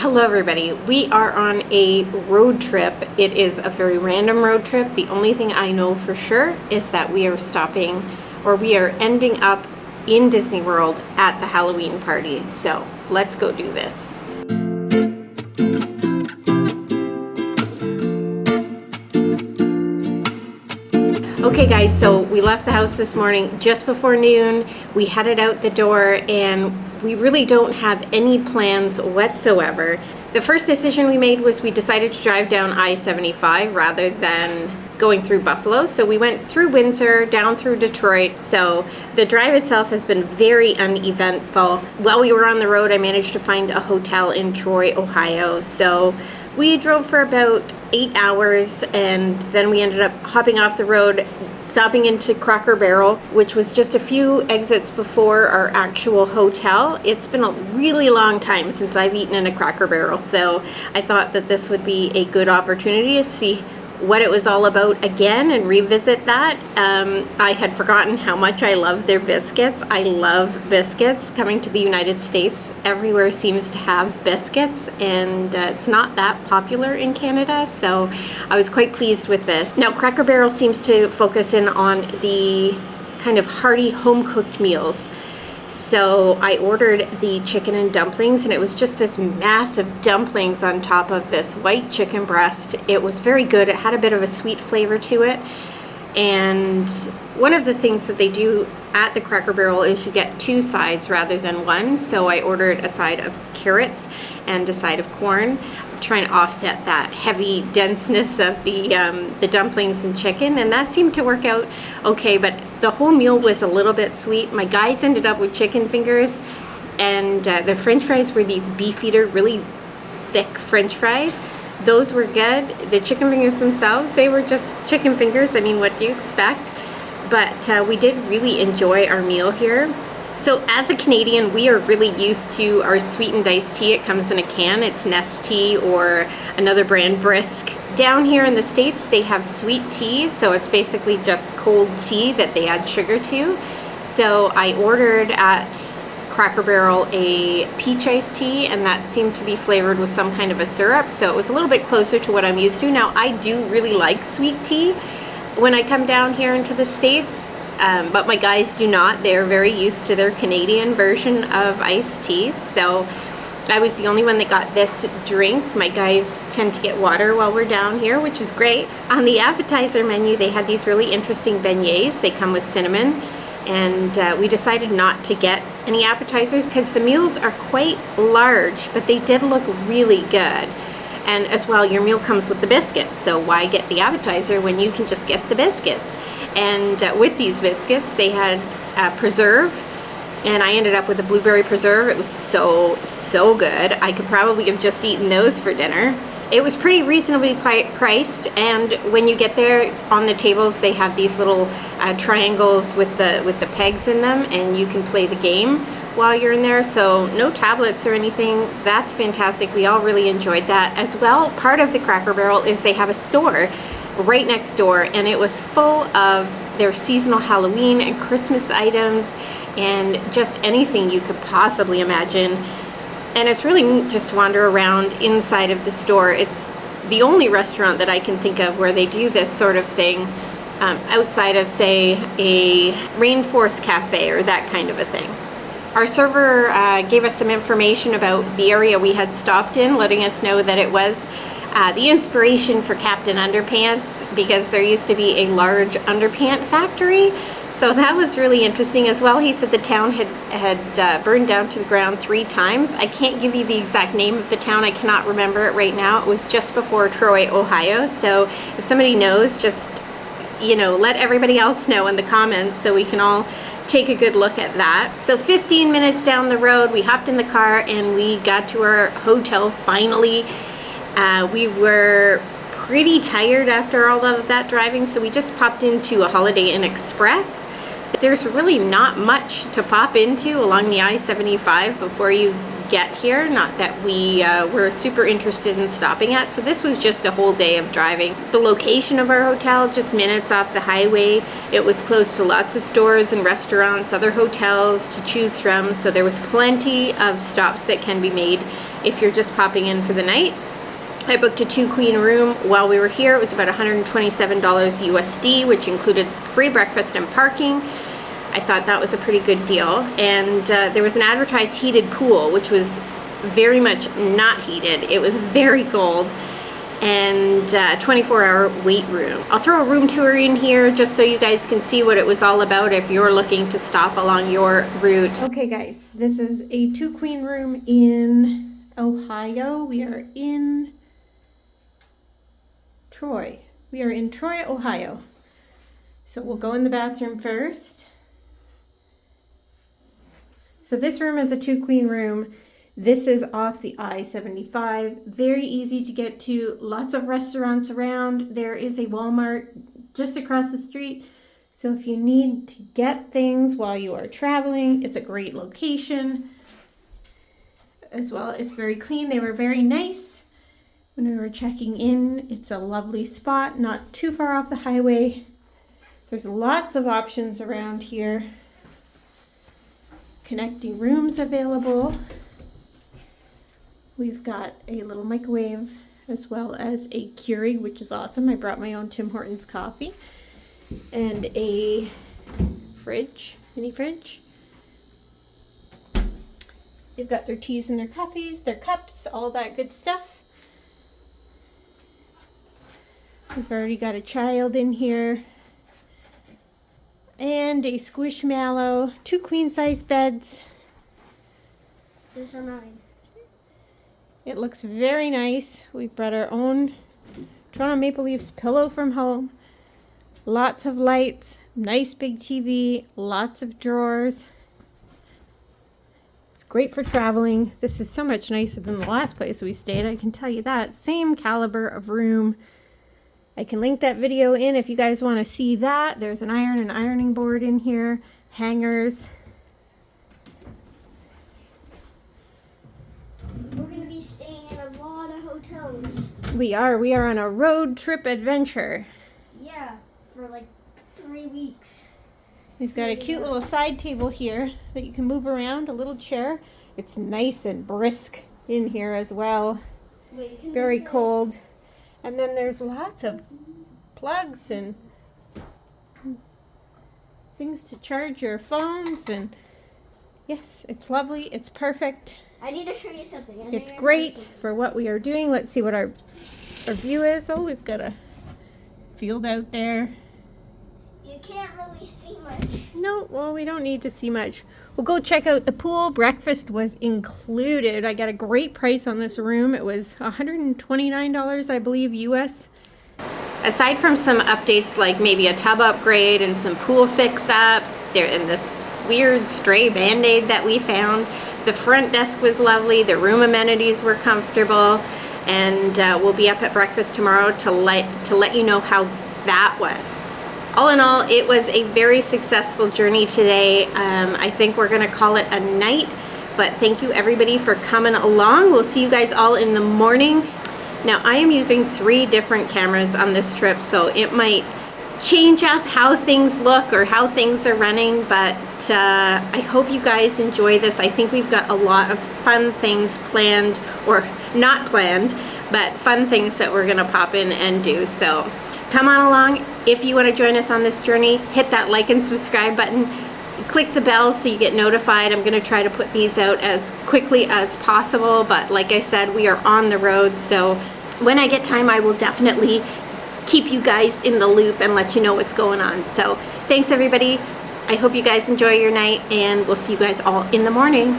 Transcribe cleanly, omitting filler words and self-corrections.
Hello everybody, we are on a road trip. It is a very random road trip. The only thing I know for sure is that we are stopping, or we are ending up in Disney World at the Halloween party. So let's go do this. Okay guys, so we left the house this morning just before noon. We headed out the door and we really don't have any plans whatsoever. The first decision we made was we decided to drive down I75 rather than going through Buffalo. So we went through Windsor, down through Detroit. So the drive itself has been very uneventful. While we were on the road, I managed to find a hotel in Troy, Ohio. So we drove for about 8 hours and then we ended up hopping off the road, stopping into Cracker Barrel, which was just a few exits before our actual hotel. It's been a really long time since I've eaten in a Cracker Barrel, so I thought that this would be a good opportunity to see what it was all about again and revisit that. I had forgotten how much I love their biscuits. I love biscuits. Coming to the United States, everywhere seems to have biscuits, and it's not that popular in Canada, so I was quite pleased with this. Now, Cracker Barrel seems to focus in on the kind of hearty home-cooked meals. So I ordered the chicken and dumplings, and it was just this massive dumplings on top of this white chicken breast. It was very good. It had a bit of a sweet flavor to it. And one of the things that they do at the Cracker Barrel is you get two sides rather than one. So I ordered a side of carrots and a side of corn, trying to offset that heavy denseness of the dumplings and chicken, and that seemed to work out okay. But the whole meal was a little bit sweet. My guys ended up with chicken fingers, and the French fries were these Beefeater, really thick French fries. Those were good. The chicken fingers themselves, they were just chicken fingers. I mean, what do you expect? But we did really enjoy our meal here. So as a Canadian, we are really used to our sweetened iced tea. It comes in a can. It's Nestea or another brand, Brisk. Down here in the States, they have sweet tea, so it's basically just cold tea that they add sugar to. So I ordered at Cracker Barrel a peach iced tea, and that seemed to be flavored with some kind of a syrup, so it was a little bit closer to what I'm used to. Now, I do really like sweet tea when I come down here into the States. But my guys do not. They're very used to their Canadian version of iced tea. So I was the only one that got this drink. My guys tend to get water while we're down here, which is great. On the appetizer menu, they had these really interesting beignets. They come with cinnamon. And we decided not to get any appetizers because the meals are quite large, but they did look really good. And as well, your meal comes with the biscuits. So why get the appetizer when you can just get the biscuits? And with these biscuits, they had preserve, and I ended up with a blueberry preserve. It was so good. I could probably have just eaten those for dinner. It was pretty reasonably priced, and when you get there, on the tables they have these little triangles with the pegs in them, and you can play the game while you're in there. So no tablets or anything. That's fantastic. We all really enjoyed that. As well, part of the Cracker Barrel is they have a store right next door, and it was full of their seasonal Halloween and Christmas items and just anything you could possibly imagine. And it's really neat just to wander around inside of the store. It's the only restaurant that I can think of where they do this sort of thing outside of, say, a Rainforest Cafe or that kind of a thing. Our server gave us some information about the area we had stopped in, letting us know that it was the inspiration for Captain Underpants, because there used to be a large underpant factory. So that was really interesting as well. He said the town had burned down to the ground 3 times. I can't give you the exact name of the town. I cannot remember it right now. It was just before Troy, Ohio. So if somebody knows, just, let everybody else know in the comments so we can all take a good look at that. So 15 minutes down the road, we hopped in the car and we got to our hotel finally. We were pretty tired after all of that driving, so we just popped into a Holiday Inn Express. There's really not much to pop into along the I-75 before you get here, not that we were super interested in stopping at. So this was just a whole day of driving. The location of our hotel, just minutes off the highway. It was close to lots of stores and restaurants, other hotels to choose from. So there was plenty of stops that can be made if you're just popping in for the night. I booked a 2-queen room while we were here. It was about $127 USD, which included free breakfast and parking. I thought that was a pretty good deal. And there was an advertised heated pool, which was very much not heated. It was very cold, and 24-hour wait room. I'll throw a room tour in here just so you guys can see what it was all about if you're looking to stop along your route. Okay guys, this is a 2-queen room in Ohio. We are in Troy. We are in Troy, Ohio. So we'll go in the bathroom first. So this room is a 2-queen room. This is off the I75. Very easy to get to. Lots of restaurants around. There is a Walmart just across the street. So if you need to get things while you are traveling, it's a great location. As well, it's very clean. They were very nice when we were checking in. It's a lovely spot, not too far off the highway. There's lots of options around here. Connecting rooms available. We've got a little microwave as well as a Keurig, which is awesome. I brought my own Tim Hortons coffee. And a fridge, mini fridge. They've got their teas and their coffees, their cups, all that good stuff. We've already got a child in here. And a squishmallow, 2 queen-size beds. These are mine. It looks very nice. We've brought our own Toronto Maple Leafs pillow from home. Lots of lights, nice big TV, lots of drawers. It's great for traveling. This is so much nicer than the last place we stayed, I can tell you that. Same caliber of room. I can link that video in if you guys want to see that. There's an iron and ironing board in here, hangers. We're going to be staying in a lot of hotels. We are on a road trip adventure. Yeah, for like 3 weeks. He's got a cute little side table here that you can move around, a little chair. It's nice and brisk in here as well. Very cold. And then there's lots of plugs and things to charge your phones. And yes, it's lovely. It's perfect. I need to show you something. It's great for what we are doing. Let's see what our view is. Oh, we've got a field out there. You can't really see much. No, well, we don't need to see much. We'll go check out the pool. Breakfast was included. I got a great price on this room. It was $129, I believe, US. Aside from some updates like maybe a tub upgrade and some pool fix-ups, there and this weird stray Band-Aid that we found, the front desk was lovely. The room amenities were comfortable, and we'll be up at breakfast tomorrow to let you know how that went. All in all, it was a very successful journey today. I think we're gonna call it a night, but thank you everybody for coming along. We'll see you guys all in the morning. Now, I am using 3 different cameras on this trip, so it might change up how things look or how things are running, but I hope you guys enjoy this. I think we've got a lot of fun things planned, or not planned, but fun things that we're gonna pop in and do. So come on along. If you want to join us on this journey, hit that like and subscribe button. Click the bell so you get notified. I'm going to try to put these out as quickly as possible, but like I said, we are on the road, so when I get time, I will definitely keep you guys in the loop and let you know what's going on. So thanks everybody. I hope you guys enjoy your night, and we'll see you guys all in the morning.